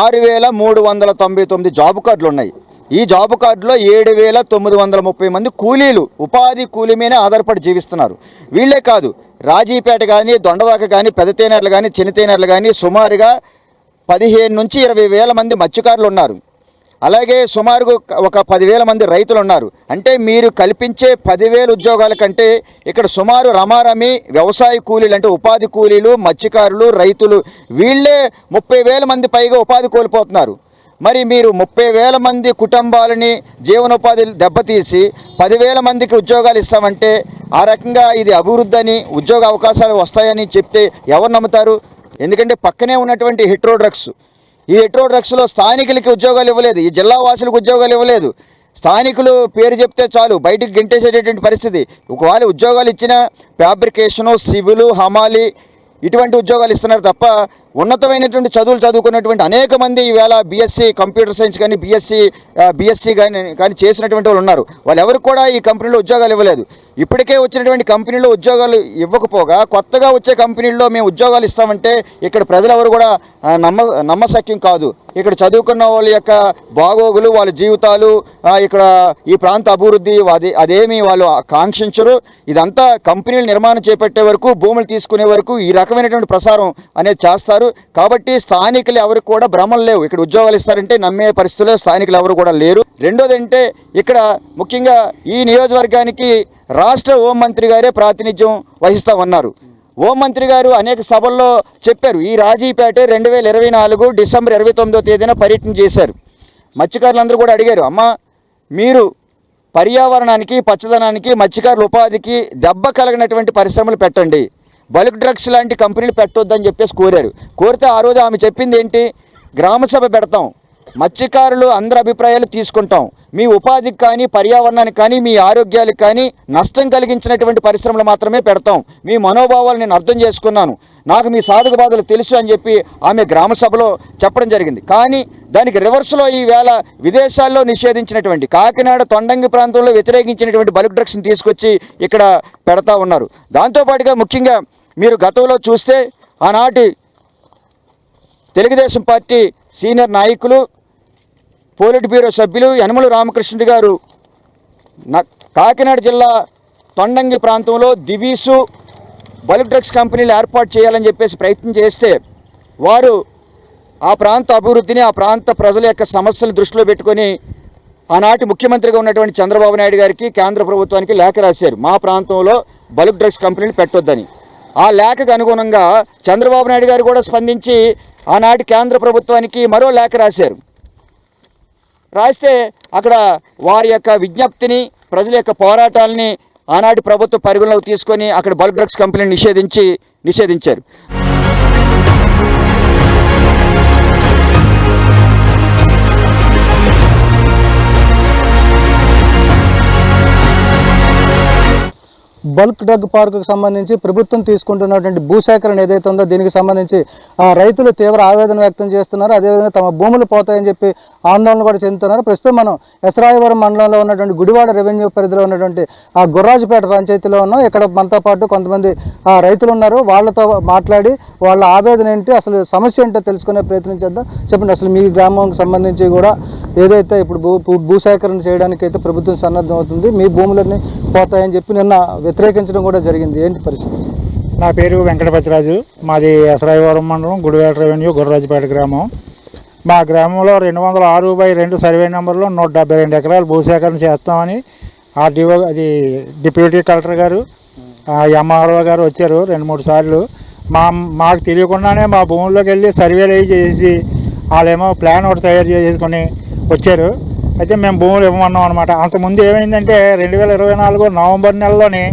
6,399 జాబ్ కార్డులు ఉన్నాయి. ఈ జాబ్ కార్డులో 7,930 మంది కూలీలు ఉపాధి కూలీ మీదే ఆధారపడి జీవిస్తున్నారు. వీళ్ళే కాదు, రాజీపేట కానీ, దొండవాక కానీ, పెదతేనెర్లు కానీ, చిన్నతేనెర్లు కానీ సుమారుగా 15,000 నుంచి 20,000 మంది మత్స్యకారులు ఉన్నారు. అలాగే సుమారుగా ఒక 10,000 మంది రైతులు ఉన్నారు. అంటే మీరు కల్పించే 10,000 ఉద్యోగాల కంటే ఇక్కడ సుమారు రమారమి వ్యవసాయ కూలీలు అంటే ఉపాధి కూలీలు, మత్స్యకారులు, రైతులు వీళ్ళే 30,000 మంది పైగా ఉపాధి కోల్పోతున్నారు. మరి మీరు 30,000 మంది కుటుంబాలని జీవనోపాధి దెబ్బతీసి 10,000 మందికి ఉద్యోగాలు ఇస్తామంటే ఆ రకంగా ఇది అభివృద్ధి అని ఉద్యోగ అవకాశాలు వస్తాయని చెప్తే ఎవరు నమ్ముతారు? ఎందుకంటే పక్కనే ఉన్నటువంటి హెట్రో డ్రగ్స్, ఈ హెట్రో డ్రగ్స్లో స్థానికులకి ఉద్యోగాలు ఇవ్వలేదు, ఈ జిల్లా వాసులకు ఉద్యోగాలు ఇవ్వలేదు. స్థానికులు పేరు చెప్తే చాలు బయటికి గెంటేసేటటువంటి పరిస్థితి. ఒకవేళ ఉద్యోగాలు ఇచ్చిన ఫ్యాబ్రికేషను, సివిలు, హమాలి ఇటువంటి ఉద్యోగాలు ఇస్తున్నారు తప్ప ఉన్నతమైనటువంటి చదువులు చదువుకున్నటువంటి అనేక మంది ఈవేళ బీఎస్సీ కంప్యూటర్ సైన్స్ కానీ బీఎస్సీ కానీ చేసినటువంటి వాళ్ళు ఉన్నారు. వాళ్ళు ఎవరికి కూడా ఈ కంపెనీలో ఉద్యోగాలు ఇవ్వలేదు. ఇప్పటికే వచ్చినటువంటి కంపెనీలో ఉద్యోగాలు ఇవ్వకపోగా కొత్తగా వచ్చే కంపెనీల్లో మేము ఉద్యోగాలు ఇస్తామంటే ఇక్కడ ప్రజలెవరు కూడా నమ్మశక్యం కాదు. ఇక్కడ చదువుకున్న వాళ్ళ యొక్క బాగోగులు, వాళ్ళ జీవితాలు, ఇక్కడ ఈ ప్రాంత అభివృద్ధి అదేమీ వాళ్ళు కాంక్షించరు. ఇదంతా కంపెనీలు నిర్మాణం చేపట్టే వరకు, భూములు తీసుకునే వరకు ఈ రకమైనటువంటి ప్రసారం అనేది చేస్తారు. కాబట్టి స్థానికులు ఎవరికి కూడా భ్రమలు లేవు. ఇక్కడ ఉద్యోగాలు ఇస్తారంటే నమ్మే పరిస్థితుల్లో స్థానికులు ఎవరు కూడా లేరు. రెండోది అంటే ఇక్కడ ముఖ్యంగా ఈ నియోజకవర్గానికి రాష్ట్ర హోంమంత్రి గారే ప్రాతినిధ్యం వహిస్తూ ఉన్నారు. హోంమంత్రి గారు అనేక సభల్లో చెప్పారు. ఈ రాజీపేట 2024 డిసెంబర్ 29వ తేదీన పర్యటన చేశారు. మత్స్యకారులందరూ కూడా అడిగారు, అమ్మ మీరు పర్యావరణానికి, పచ్చదనానికి, మత్స్యకారుల ఉపాధికి దెబ్బ కలిగినటువంటి పరిశ్రమలు పెట్టండి, బల్క్ డ్రగ్స్ లాంటి కంపెనీలు పెట్టొద్దని చెప్పేసి కోరితే ఆ రోజు ఆమె చెప్పింది ఏంటి? గ్రామసభ పెడతాం, మత్స్యకారులు అందరి అభిప్రాయాలు తీసుకుంటాం, మీ ఉపాధికి కానీ, పర్యావరణానికి కానీ, మీ ఆరోగ్యాలకు కానీ నష్టం కలిగించినటువంటి పరిశ్రమలు మాత్రమే పెడతాం, మీ మనోభావాలు నేను అర్థం చేసుకున్నాను, నాకు మీ సాధక బాధలు తెలుసు అని చెప్పి ఆమె గ్రామ సభలో చెప్పడం జరిగింది. కానీ దానికి రివర్స్లో ఈవేళ విదేశాల్లో నిషేధించినటువంటి కాకినాడ తొండంగి ప్రాంతంలో వ్యతిరేకించినటువంటి బల్క్ డ్రగ్స్ని తీసుకొచ్చి ఇక్కడ పెడతా ఉన్నారు. దాంతోపాటుగా ముఖ్యంగా మీరు గతంలో చూస్తే ఆనాటి తెలుగుదేశం పార్టీ సీనియర్ నాయకులు పోలిట్ బ్యూరో సభ్యులు యనమల రామకృష్ణుడు గారు కాకినాడ జిల్లా తొండంగి ప్రాంతంలో దివీసు బల్క్ డ్రగ్స్ కంపెనీలు ఏర్పాటు చేయాలని చెప్పేసి ప్రయత్నం చేస్తే వారు ఆ ప్రాంత అభివృద్ధిని ఆ ప్రాంత ప్రజల యొక్క సమస్యలు దృష్టిలో పెట్టుకొని ఆనాటి ముఖ్యమంత్రిగా ఉన్నటువంటి చంద్రబాబు నాయుడు గారికి కేంద్ర ప్రభుత్వానికి లేఖ రాశారు, మా ప్రాంతంలో బల్క్ డ్రగ్స్ కంపెనీలు పెట్టొద్దని. ఆ లేఖకు అనుగుణంగా చంద్రబాబు నాయుడు గారు కూడా స్పందించి ఆనాటి కేంద్ర ప్రభుత్వానికి మరో లేఖ రాశారు. రాస్తే అక్కడ వారి యొక్క విజ్ఞప్తిని ప్రజల యొక్క పోరాటాలని ఆనాటి ప్రభుత్వ పరిగణలోకి తీసుకొని అక్కడ బల్క్ డ్రగ్స్ కంపెనీని నిషేధించారు. బల్క్ డ్రగ్ పార్కుకు సంబంధించి ప్రభుత్వం తీసుకుంటున్నటువంటి భూసేకరణ ఏదైతే ఉందో దీనికి సంబంధించి రైతులు తీవ్ర ఆవేదన వ్యక్తం చేస్తున్నారు. అదేవిధంగా తమ భూములు పోతాయని చెప్పి ఆందోళన కూడా చెందుతున్నారు. ప్రస్తుతం మనం ఎసరాయవరం మండలంలో ఉన్నటువంటి గుడివాడ రెవెన్యూ పరిధిలో ఉన్నటువంటి ఆ గుర్రాజుపేట పంచాయతీలో ఉన్నాం. ఇక్కడ మనతో పాటు కొంతమంది రైతులు ఉన్నారు. వాళ్ళతో మాట్లాడి వాళ్ళ ఆవేదన ఏంటి, అసలు సమస్య ఏంటో తెలుసుకునే ప్రయత్నం చేద్దాం. చెప్పండి, అసలు మీ గ్రామానికి సంబంధించి కూడా ఏదైతే ఇప్పుడు భూసేకరణ చేయడానికి అయితే ప్రభుత్వం సన్నద్ధం అవుతుంది, మీ భూములన్నీ పోతాయని చెప్పి నిన్న వ్యతిరేకించడం కూడా జరిగింది. ఏంటి పరిస్థితి? నా పేరు వెంకటపతిరాజు, మాది ఎసరాయవరం మండలం గుడివాడ రెవెన్యూ గుర్రాజుపేట గ్రామం. మా గ్రామంలో 206/2 సర్వే నెంబర్లో 172 ఎకరాలు భూసేకరణ చేస్తామని అది డిప్యూటీ కలెక్టర్ గారు ఎంఆర్ఓ గారు వచ్చారు 2-3 సార్లు. మాకు తెలియకుండానే మా భూముల్లోకి వెళ్ళి సర్వేలు చేసి వాళ్ళేమో ప్లాన్ ఒకటి తయారు చేసుకొని వచ్చారు. అయితే మేము భూములు ఇవ్వమన్నాం అనమాట. అంతకుముందు ఏమైందంటే 2024 నవంబర్ నెలలోని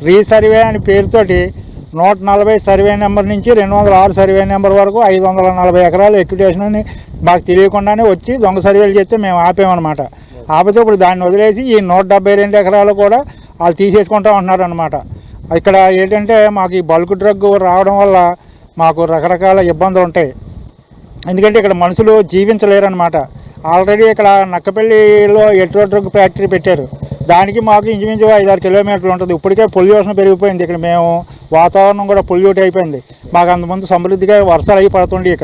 రీసర్వే అని పేరుతోటి 140 సర్వే నెంబర్ నుంచి 206 సర్వే నెంబర్ వరకు 540 ఎకరాలు ఎక్విటేషన్ అని మాకు తెలియకుండానే వచ్చి దొంగ సర్వేలు చేస్తే మేము ఆపామన్నమాట. ఆపితే ఇప్పుడు దాన్ని వదిలేసి ఈ 172 ఎకరాలు కూడా వాళ్ళు తీసేసుకుంటా ఉంటున్నారు అనమాట. ఇక్కడ ఏంటంటే మాకు ఈ బల్క్ డ్రగ్ రావడం వల్ల మాకు రకరకాల ఇబ్బందులు ఉంటాయి. ఎందుకంటే ఇక్కడ మనుషులు జీవించలేరు అనమాట. ఆల్రెడీ ఇక్కడ నక్కపల్లిలో ఎట్రో డ్రగ్ ఫ్యాక్టరీ పెట్టారు. దానికి మాకు ఇంచుమించు 5-6 కిలోమీటర్లు ఉంటుంది. ఇప్పటికే పొల్యూషన్ పెరిగిపోయింది. ఇక్కడ మేము వాతావరణం కూడా పొల్యూట్ అయిపోయింది. మాకు అంతకుముందు సమృద్ధిగా వర్షాలు అయ్యి పడుతుండే.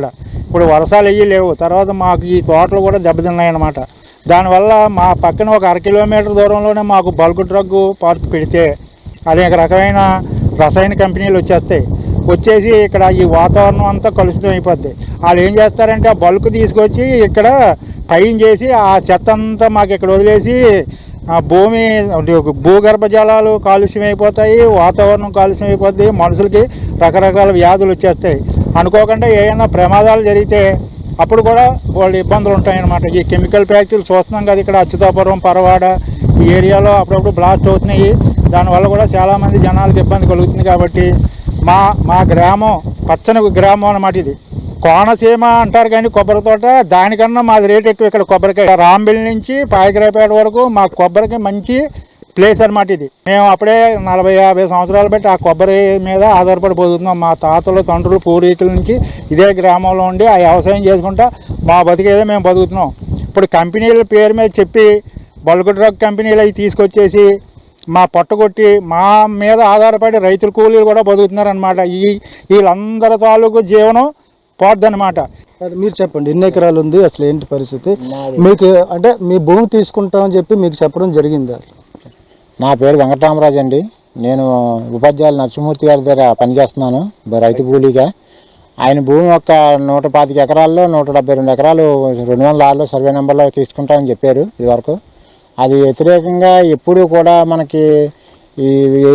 ఇప్పుడు వర్షాలు అయ్యి లేవు. తర్వాత మాకు ఈ తోటలు కూడా దెబ్బతిన్నాయన్నమాట. దానివల్ల మా పక్కన ఒక 1/2 కిలోమీటర్ దూరంలోనే మాకు బల్క్ డ్రగ్ పార్క్ పెడితే అనేక రకమైన రసాయన కంపెనీలు వచ్చేసి ఇక్కడ ఈ వాతావరణం అంతా కలుషితం అయిపోద్ది. వాళ్ళు ఏం చేస్తారంటే ఆ బల్క్ తీసుకొచ్చి ఇక్కడ పైన చేసి ఆ చెత్త అంతా మాకు ఇక్కడ వదిలేసి భూమి భూగర్భ జలాలు కాలుష్యం అయిపోతాయి, వాతావరణం కాలుష్యం అయిపోద్ది, మనుషులకి రకరకాల వ్యాధులు వచ్చేస్తాయి. అనుకోకుండా ఏమైనా ప్రమాదాలు జరిగితే అప్పుడు కూడా వాళ్ళు ఇబ్బందులు ఉంటాయన్నమాట. ఈ కెమికల్ ఫ్యాక్టరీలు చూస్తున్నాం కదా, ఇక్కడ అచ్యుతాపురం, పరవాడ ఈ ఏరియాలో అప్పుడప్పుడు బ్లాస్ట్ అవుతున్నాయి. దానివల్ల కూడా చాలామంది జనాలకు ఇబ్బంది కలుగుతుంది. కాబట్టి మా గ్రామం పచ్చని గ్రామం అన్నమాట. ఇది కోనసీమ అంటారు కానీ కొబ్బరి తోట, దానికన్నా మాది రేట్ ఎక్కువ. ఇక్కడ కొబ్బరికాయ రాంబిల్ నుంచి పాయకరాయపేట వరకు మా కొబ్బరికి మంచి ప్లేస్ అనమాట. ఇది మేము అప్పుడే 40-50 సంవత్సరాలు బట్టి ఆ కొబ్బరి మీద ఆధారపడి బతుకుతున్నాం. మా తాతలు తండ్రులు పూర్వీకుల నుంచి ఇదే గ్రామంలో ఉండి ఆ వ్యవసాయం చేసుకుంటా మా బతికేదో మేము బతుకుతున్నాం. ఇప్పుడు కంపెనీల పేరు మీద చెప్పి బల్క్ డ్రగ్ కంపెనీలు అవి తీసుకొచ్చేసి మా పొట్టగొట్టి మా మీద ఆధారపడి రైతుల కూలీలు కూడా బతుకుతున్నారనమాట. వీళ్ళందరి తాలూకు జీవనం పోద్దనమాట. మీరు చెప్పండి, ఎన్ని ఎకరాలు ఉంది, అసలు ఏంటి పరిస్థితి? మీకు అంటే మీ భూమి తీసుకుంటామని చెప్పి మీకు చెప్పడం జరిగిందా? నా పేరు వెంకటరామరాజు అండి. నేను ఉపాధ్యాయులు నరసింహమూర్తి గారి దగ్గర పనిచేస్తున్నాను రైతు కూలీగా. ఆయన భూమి ఒక 125 ఎకరాల్లో 172 ఎకరాలు 206 సర్వే నెంబర్లో తీసుకుంటామని చెప్పారు ఇదివరకు. అది వ్యతిరేకంగా ఎప్పుడూ కూడా మనకి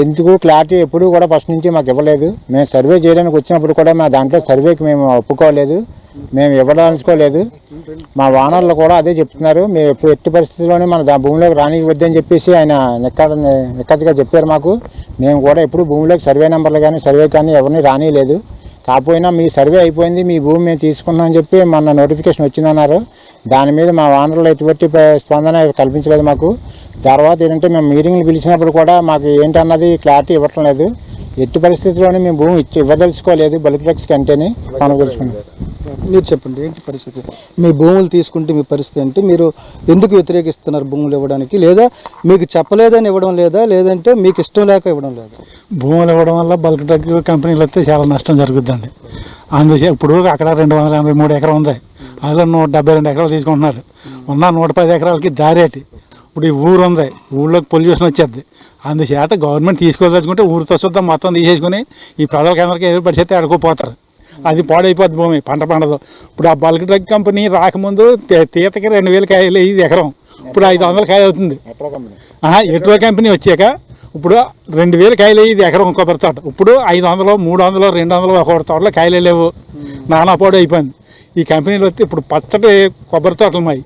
ఎందుకు క్లారిటీ ఎప్పుడూ కూడా ఫస్ట్ నుంచి మాకు ఇవ్వలేదు. మేము సర్వే చేయడానికి వచ్చినప్పుడు కూడా మా దాంట్లో సర్వేకి మేము ఒప్పుకోలేదు, మేము ఇవ్వదలుచుకోలేదు. మా ఓనర్లు కూడా అదే చెప్తున్నారు, మేము ఎప్పుడు ఎట్టి పరిస్థితుల్లోనే మన భూమిలోకి రానివద్దని చెప్పేసి ఆయన నిక్కచ్చిగా చెప్పారు మాకు. మేము కూడా ఎప్పుడు భూమిలోకి సర్వే నెంబర్లు కానీ సర్వే కానీ ఎవరిని రానిలేదు. కాకపోయినా మీ సర్వే అయిపోయింది, మీ భూమి మేము తీసుకున్నామని చెప్పి మొన్న నోటిఫికేషన్ వచ్చిందన్నారు. దాని మీద మా ఓనర్లు ఎటువంటి స్పందన కల్పించలేదు మాకు. తర్వాత ఏంటంటే మేము మీటింగ్లు పిలిచినప్పుడు కూడా మాకు ఏంటన్నది క్లారిటీ ఇవ్వటం లేదు. ఎట్టి పరిస్థితుల్లోనే మేము భూమి ఇవ్వదలుచుకోలేదు బల్క్ డ్రగ్స్కి అంటేనే కొనుగోలుచుకున్నాం. మీరు చెప్పండి, ఏంటి పరిస్థితి? మీ భూములు తీసుకుంటే మీ పరిస్థితి ఏంటి? మీరు ఎందుకు వ్యతిరేకిస్తున్నారు భూములు ఇవ్వడానికి? లేదా మీకు చెప్పలేదని ఇవ్వడం లేదా, లేదంటే మీకు ఇష్టం లేక ఇవ్వడం లేదా? భూములు ఇవ్వడం వల్ల బల్క్ డ్రగ్ కంపెనీలు వస్తే చాలా నష్టం జరుగుద్దండి. అందుచే ఇప్పుడు అక్కడ 283 ఎకరం ఉంది, అందులో 172 ఎకరాలు తీసుకుంటున్నారు. ఉన్న 110 ఎకరాలకి దారేటి. ఇప్పుడు ఈ ఊరు ఉంది, ఊళ్ళోకి పొల్యూషన్ వచ్చేది. అందుచేత గవర్నమెంట్ తీసుకోదలుచుకుంటే ఊరితో శుద్ధం మొత్తం తీసేసుకుని ఈ ప్రజలకందరికీ ఎదురు పరిస్థితి అడుగుపోతారు. అది పాడైపోద్ది భూమి, పంట పండదు. ఇప్పుడు ఆ బల్క్ డ్రగ్ కంపెనీ రాకముందు తీతకి 2000 కాయలు ఇది ఎకరం, ఇప్పుడు 500 కాయ అవుతుంది. ఎట్రో కంపెనీ వచ్చాక ఇప్పుడు 2000 కాయలు ఇది ఎకరం కొబ్బరి తోట. ఇప్పుడు 500, 300, 200 ఒక తోటలో కాయలే లేవు, నానా పాడు అయిపోయింది. ఈ కంపెనీలు వస్తే ఇప్పుడు పచ్చటి కొబ్బరి తోటలు మాయి.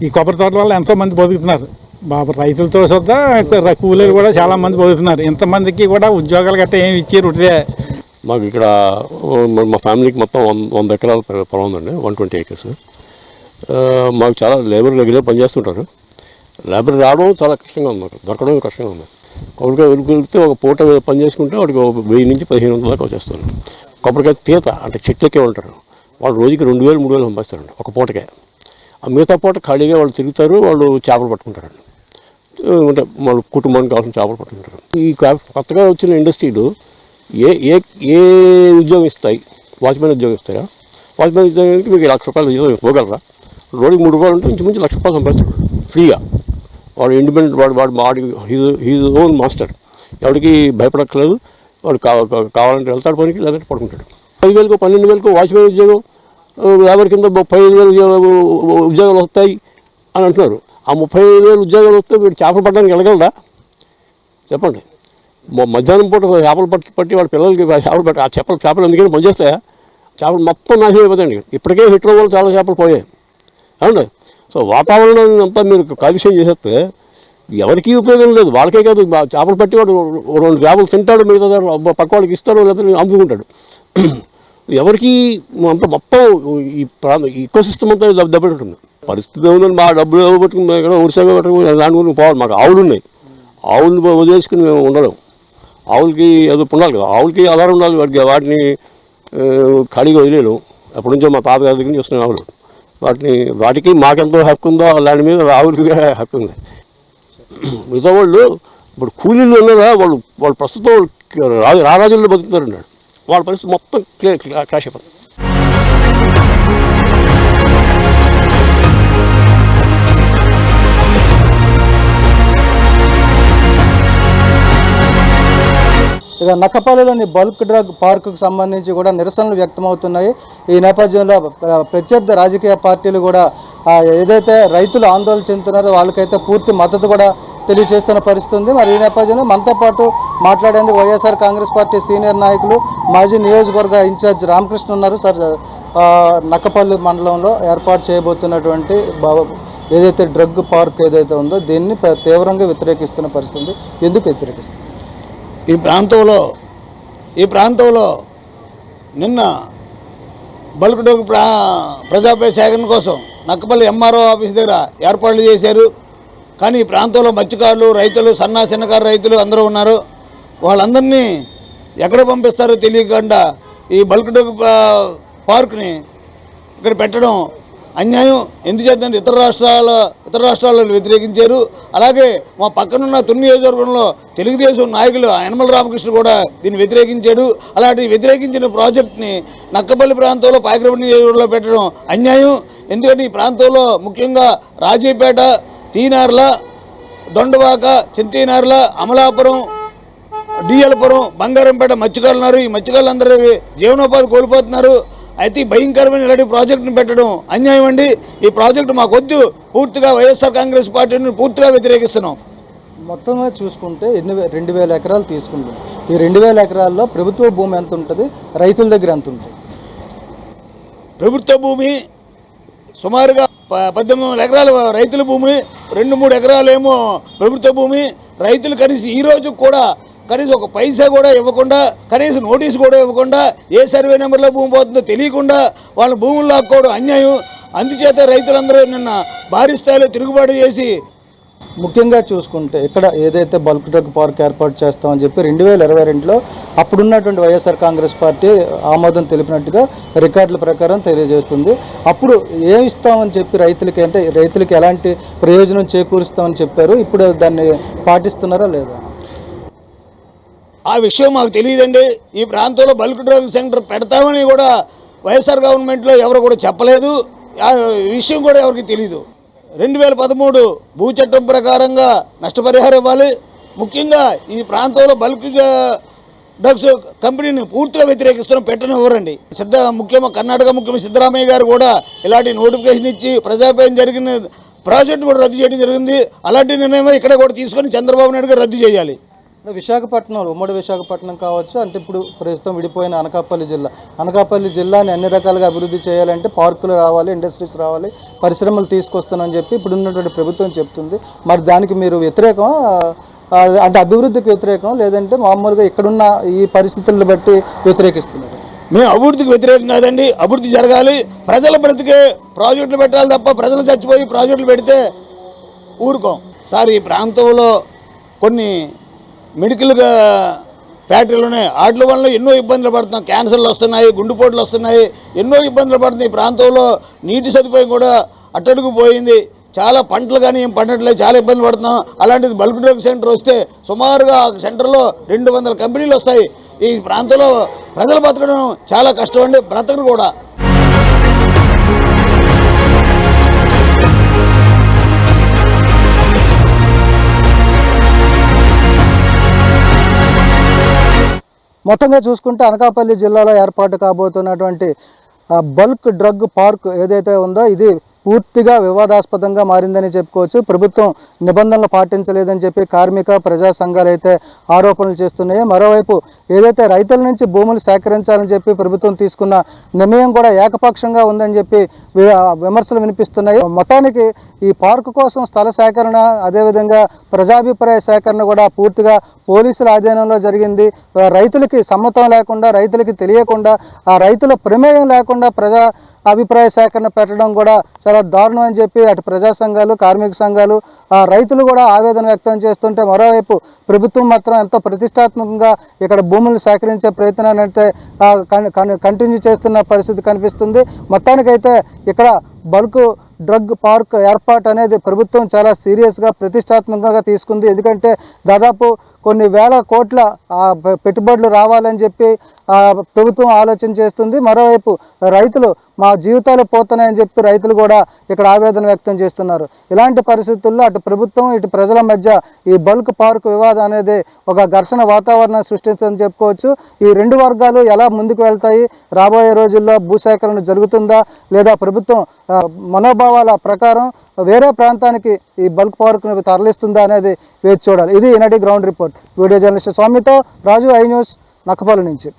ఈ కొబ్బరి తోటల వల్ల ఎంతోమంది బతుకుతున్నారు. బాబు రైతులతో చూద్దా కూలీలు కూడా చాలామంది బతుకుతున్నారు. ఇంతమందికి కూడా ఉద్యోగాలు గట్రా ఏమి ఇచ్చారు? ఉట్టిదే. మాకు ఇక్కడ మా ఫ్యామిలీకి మొత్తం 100 ఎకరాల పొలం ఉందండి, 120 acres. మాకు చాలా లేబర్ రెగ్యులర్ పనిచేస్తుంటారు. లేబర్ రావడం చాలా కష్టంగా ఉంది, మాకు దొరకడం కష్టంగా ఉంది. కొబ్బరికాయ వెళ్తే ఒక పూట పని చేసుకుంటే వాడికి 1000 నుంచి 1500 దాకా వచ్చేస్తారు. కొబ్బరికాయ తీత అంటే చెట్లకే ఉంటారు, వాళ్ళు రోజుకి 2000, 3000 పంపిస్తారండి ఒక పూటకే. ఆ మిగతా పూట ఖాళీగా వాళ్ళు తిరుగుతారు, వాళ్ళు చేపలు పట్టుకుంటారండి. అంటే వాళ్ళు కుటుంబానికి కావాల్సిన చేపలు పట్టుకుంటారు. ఈ కొత్తగా వచ్చిన ఇండస్ట్రీలు ఏ ఏ ఏ ఉద్యోగం ఇస్తాయి? వాచ్మెన్ ఉద్యోగం ఇస్తారా? వాచ్మెన్ ఉద్యోగానికి మీకు 1,00,000 రూపాయలు ఉద్యోగం ఇవ్వగలరా? రోజుకి 3 రూపాయలు ఉంటే ఇంచుమించు 1,00,000 రూపాయలు సంపాదిస్తాడు ఫ్రీగా. వాడు ఇండిపెండెంట్, వాడు హీజ్ ఓన్ మాస్టర్, ఎవరికి భయపడక్కలేదు. వాడు కావాలంటే వెళ్తాడు పనికి, లేదంటే పడుకుంటాడు. 5,000, 12,000 వాచ్మెన్ ఉద్యోగం, లేబర్ కింద 35,000 ఉద్యోగాలు వస్తాయి అని అంటున్నారు. ఆ 35,000 ఉద్యోగాలు వస్తే వీడు చేపలు పట్టడానికి వెళ్ళగలరా చెప్పండి? మధ్యాహ్నం పూట చేపలు పట్టి వాడి పిల్లలకి చేపలు పట్టి ఆ చేపలు ఎందుకని పనిచేస్తాయా? చేపలు మొత్తం నాశనం అయిపోతాయండి. ఇప్పటికే హిట్లో వల్ల చాలా చేపలు పోయాయి అవునండి. సో వాతావరణాన్ని అంతా మీరు కాలుష్యం చేసేస్తే ఎవరికీ ఉపయోగం లేదు. వాళ్ళకే కాదు, చేపలు పట్టి వాడు 2 చేపలు తింటాడు, మిగతా పక్క వాళ్ళకి ఇస్తాడు, లేదా అమ్ముకుంటాడు. ఎవరికి అంత మొత్తం ఈ ఈకో సిస్టమ్ అంతా దెబ్బతింటుంది. పరిస్థితి ఏముందని మా డబ్బులు పట్టుకుని ఇక్కడ ఉరిసాగా పట్టుకుని దాని పోవాలి. మాకు ఆవులు ఉన్నాయి, ఆవులను వదిలేసుకుని మేము ఉండలేం. ఆవులకి ఏదో ఉండాలి కదా, ఆవులకి ఆధారం ఉండాలి. వాటిని ఖాళీగా వదిలేను. ఎప్పటి నుంచో మా తాతగారి దగ్గర నుంచి వస్తున్నాయి ఆవులు. వాటికి మాకెంతో హక్కు ఉందో దాని మీద ఆవులకి హక్కు ఉంది. మిగతా వాళ్ళు ఇప్పుడు కూలీలు ఉన్నారా, వాళ్ళు ప్రస్తుతం రారాజుల్లో బతుకుతారన్నాడు. వాళ్ళ పరిస్థితి మొత్తం క్రాష్ అయిపోతుంది. ఇక నక్కపల్లిలోని బల్క్ డ్రగ్ పార్కుకు సంబంధించి కూడా నిరసనలు వ్యక్తమవుతున్నాయి. ఈ నేపథ్యంలో ప్రత్యర్థి రాజకీయ పార్టీలు కూడా ఏదైతే రైతులు ఆందోళన చెందుతున్నారో వాళ్ళకైతే పూర్తి మద్దతు కూడా తెలియజేస్తున్న పరిస్థితి ఉంది. మరి ఈ నేపథ్యంలో మనతో పాటు మాట్లాడేందుకు వైఎస్ఆర్ కాంగ్రెస్ పార్టీ సీనియర్ నాయకులు, మాజీ నియోజకవర్గ ఇన్ఛార్జ్ రామకృష్ణ ఉన్నారు. సార్, నక్కపల్లి మండలంలో ఏర్పాటు చేయబోతున్నటువంటి ఏదైతే డ్రగ్ పార్క్ ఏదైతే ఉందో దీన్ని తీవ్రంగా వ్యతిరేకిస్తున్న పరిస్థితి ఉంది. ఎందుకు వ్యతిరేకిస్తుంది? ఈ ప్రాంతంలో నిన్న బల్క్ డ్రగ్ ప్రజాపై సేకరణ కోసం నక్కపల్లి ఎంఆర్ఓ ఆఫీస్ దగ్గర ఏర్పాట్లు చేశారు. కానీ ఈ ప్రాంతంలో మత్స్యకారులు, రైతులు, చిన్నకారు రైతులు అందరూ ఉన్నారు. వాళ్ళందరినీ ఎక్కడ పంపిస్తారో తెలియకుండా ఈ బల్క్ డ్రగ్ పార్క్ని ఇక్కడ పెట్టడం అన్యాయం. ఎందుచేతంటే ఇతర రాష్ట్రాల్లో వ్యతిరేకించారు. అలాగే మా పక్కనున్న తుని నియోజకవర్గంలో తెలుగుదేశం నాయకులు యనమల రామకృష్ణ కూడా దీన్ని వ్యతిరేకించాడు. అలాంటి వ్యతిరేకించిన ప్రాజెక్ట్ని నక్కపల్లి ప్రాంతంలో పాయకరపల్లి నియోజకవర్గంలో పెట్టడం అన్యాయం. ఎందుకంటే ఈ ప్రాంతంలో ముఖ్యంగా రాజీపేట, తీనార్ల, దొండవాక, చింతీనార్ల, అమలాపురం, డిఎల్పురం, బంగారంపేట మత్స్యకారులు ఉన్నారు. ఈ మత్స్యకారులందరూ జీవనోపాధి కోల్పోతున్నారు. అయితే భయంకరమైన ఇలాంటి ప్రాజెక్టును పెట్టడం అన్యాయం అండి. ఈ ప్రాజెక్టు మాకు వద్దు. పూర్తిగా వైఎస్ఆర్ కాంగ్రెస్ పార్టీని పూర్తిగా వ్యతిరేకిస్తున్నాం. మొత్తంగా చూసుకుంటే 2,000 ఎకరాలు తీసుకుంటాం. ఈ 2,000 ఎకరాల్లో ప్రభుత్వ భూమి ఎంత ఉంటుంది, రైతుల దగ్గర ఎంత ఉంటుంది? ప్రభుత్వ భూమి సుమారుగా 18,000 ఎకరాలు రైతుల భూమి, 2-3 ఎకరాలేమో ప్రభుత్వ భూమి. రైతులు కనీసం ఈ రోజు కూడా కనీసం ఒక పైసా కూడా ఇవ్వకుండా, కనీసం నోటీసు కూడా ఇవ్వకుండా, ఏ సర్వే నెంబర్లో భూమి పోతుందో తెలియకుండా వాళ్ళ భూములు లాక్కోవడం అన్యాయం. అందుచేత రైతులందరూ నిన్న భారీ స్థాయిలో తిరుగుబాటు చేసి ముఖ్యంగా చూసుకుంటే ఇక్కడ ఏదైతే బల్క్ డ్రగ్ పార్క్ ఏర్పాటు చేస్తామని చెప్పి 2022లో అప్పుడున్నటువంటి వైఎస్ఆర్ కాంగ్రెస్ పార్టీ ఆమోదం తెలిపినట్టుగా రికార్డుల ప్రకారం తెలియజేస్తుంది. అప్పుడు ఏమి ఇస్తామని చెప్పి రైతులకి ఎలాంటి ప్రయోజనం చేకూరుస్తామని చెప్పారు. ఇప్పుడు దాన్ని పాటిస్తున్నారా లేదా? ఆ విషయం మాకు తెలియదండి. ఈ ప్రాంతంలో బల్క్ డ్రగ్ సెంటర్ పెడతామని కూడా వైఎస్ఆర్ గవర్నమెంట్లో ఎవరు కూడా చెప్పలేదు. ఆ విషయం కూడా ఎవరికి తెలియదు. 2013 భూ చట్టం ప్రకారంగా నష్టపరిహారం ఇవ్వాలి. ముఖ్యంగా ఈ ప్రాంతంలో బల్క్ డ్రగ్స్ కంపెనీని పూర్తిగా వ్యతిరేకిస్తున్న పెట్టనివ్వరండి. కర్ణాటక ముఖ్యమంత్రి సిద్ధరామయ్య గారు కూడా ఇలాంటి నోటిఫికేషన్ ఇచ్చి ప్రజాపేయం జరిగిన ప్రాజెక్టు కూడా రద్దు చేయడం జరిగింది. అలాంటి నిర్ణయం ఇక్కడ కూడా తీసుకొని చంద్రబాబు నాయుడు గారు రద్దు చేయాలి. విశాఖపట్నంలో ఉమ్మడి విశాఖపట్నం కావచ్చు, అంటే ఇప్పుడు ప్రస్తుతం విడిపోయిన అనకాపల్లి జిల్లాని అన్ని రకాలుగా అభివృద్ధి చేయాలంటే పార్కులు రావాలి, ఇండస్ట్రీస్ రావాలి, పరిశ్రమలు తీసుకొస్తానని చెప్పి ఇప్పుడు ఉన్నటువంటి ప్రభుత్వం చెప్తుంది. మరి దానికి మీరు వ్యతిరేకం, అంటే అభివృద్ధికి వ్యతిరేకం, లేదంటే మామూలుగా ఇక్కడున్న ఈ పరిస్థితులను బట్టి వ్యతిరేకిస్తున్నారు? మేము అభివృద్ధికి వ్యతిరేకం కాదండి. అభివృద్ధి జరగాలి, ప్రజల బ్రతికే ప్రాజెక్టులు పెట్టాలి తప్ప ప్రజలు చచ్చిపోయి ప్రాజెక్టులు పెడితే ఊరుకోం సార్. ఈ ప్రాంతంలో కొన్ని మెడికల్ ఫ్యాక్టరీలు ఉన్నాయి. వాటి వల్ల ఎన్నో ఇబ్బందులు పడుతున్నాం. క్యాన్సర్లు వస్తున్నాయి, గుండెపోట్లు వస్తున్నాయి, ఎన్నో ఇబ్బందులు పడుతున్నాయి. ఈ ప్రాంతంలో నీటి సదుపాయం కూడా అట్టడుగు పోయింది. చాలా పంటలు కానీ ఏం పండట్లేదు, చాలా ఇబ్బందులు పడుతున్నాం. అలాంటిది బల్క్ డ్రగ్ సెంటర్ వస్తే సుమారుగా ఆ సెంటర్లో 200 కంపెనీలు వస్తాయి. ఈ ప్రాంతంలో ప్రజలు బతకడం చాలా కష్టం అండి, బ్రతకరు కూడా. మొత్తంగా చూసుకుంటే అనకాపల్లి జిల్లాలో ఏర్పాటు కాబోతున్నటువంటి బల్క్ డ్రగ్ పార్క్ ఏదైతే ఉందో ఇది పూర్తిగా వివాదాస్పదంగా మారిందని చెప్పుకోవచ్చు. ప్రభుత్వం నిబంధనలు పాటించలేదని చెప్పి కార్మిక ప్రజా సంఘాలు అయితే ఆరోపణలు చేస్తున్నాయి. మరోవైపు ఏదైతే రైతుల నుంచి భూములు సేకరించాలని చెప్పి ప్రభుత్వం తీసుకున్న నిర్ణయం కూడా ఏకపక్షంగా ఉందని చెప్పి విమర్శలు వినిపిస్తున్నాయి. మొత్తానికి ఈ పార్కు కోసం స్థల సేకరణ, అదేవిధంగా ప్రజాభిప్రాయ సేకరణ కూడా పూర్తిగా పోలీసుల ఆధీనంలో జరిగింది. రైతులకి సమ్మతం లేకుండా, రైతులకి తెలియకుండా, ఆ రైతుల ప్రమేయం లేకుండా ప్రజా అభిప్రాయ సేకరణ పెట్టడం కూడా చాలా దారుణం అని చెప్పి అటు ప్రజా సంఘాలు, కార్మిక సంఘాలు, రైతులు కూడా ఆవేదన వ్యక్తం చేస్తుంటే, మరోవైపు ప్రభుత్వం మాత్రం ఎంతో ప్రతిష్టాత్మకంగా ఇక్కడ భూములు సేకరించే ప్రయత్నాన్ని అయితే కంటిన్యూ చేస్తున్న పరిస్థితి కనిపిస్తుంది. మొత్తానికైతే ఇక్కడ బల్క్ డ్రగ్ పార్క్ ఏర్పాటు అనేది ప్రభుత్వం చాలా సీరియస్గా ప్రతిష్టాత్మకంగా తీసుకుంది. ఎందుకంటే దాదాపు కొన్ని వేల కోట్ల పెట్టుబడులు రావాలని చెప్పి ప్రభుత్వం ఆలోచన చేస్తుంది. మరోవైపు రైతులు మా జీవితాలు పోతున్నాయని చెప్పి రైతులు కూడా ఇక్కడ ఆవేదన వ్యక్తం చేస్తున్నారు. ఇలాంటి పరిస్థితుల్లో అటు ప్రభుత్వం ఇటు ప్రజల మధ్య ఈ బల్క్ పార్క్ వివాదం అనేది ఒక ఘర్షణ వాతావరణం సృష్టిస్తుందని చెప్పుకోవచ్చు. ఈ రెండు వర్గాలు ఎలా ముందుకు వెళ్తాయి, రాబోయే రోజుల్లో భూసేకరణ జరుగుతుందా లేదా ప్రభుత్వం మనోభావాల ప్రకారం వేరే ప్రాంతానికి ఈ బల్క్ పార్క్ను తరలిస్తుందా అనేది వేచి చూడాలి. ఇది ఈనాటి గ్రౌండ్ రిపోర్ట్. వీడియో జర్నలిస్ట్ స్వామితో రాజు, ఐ న్యూస్, నక్కపల్లి నుంచి.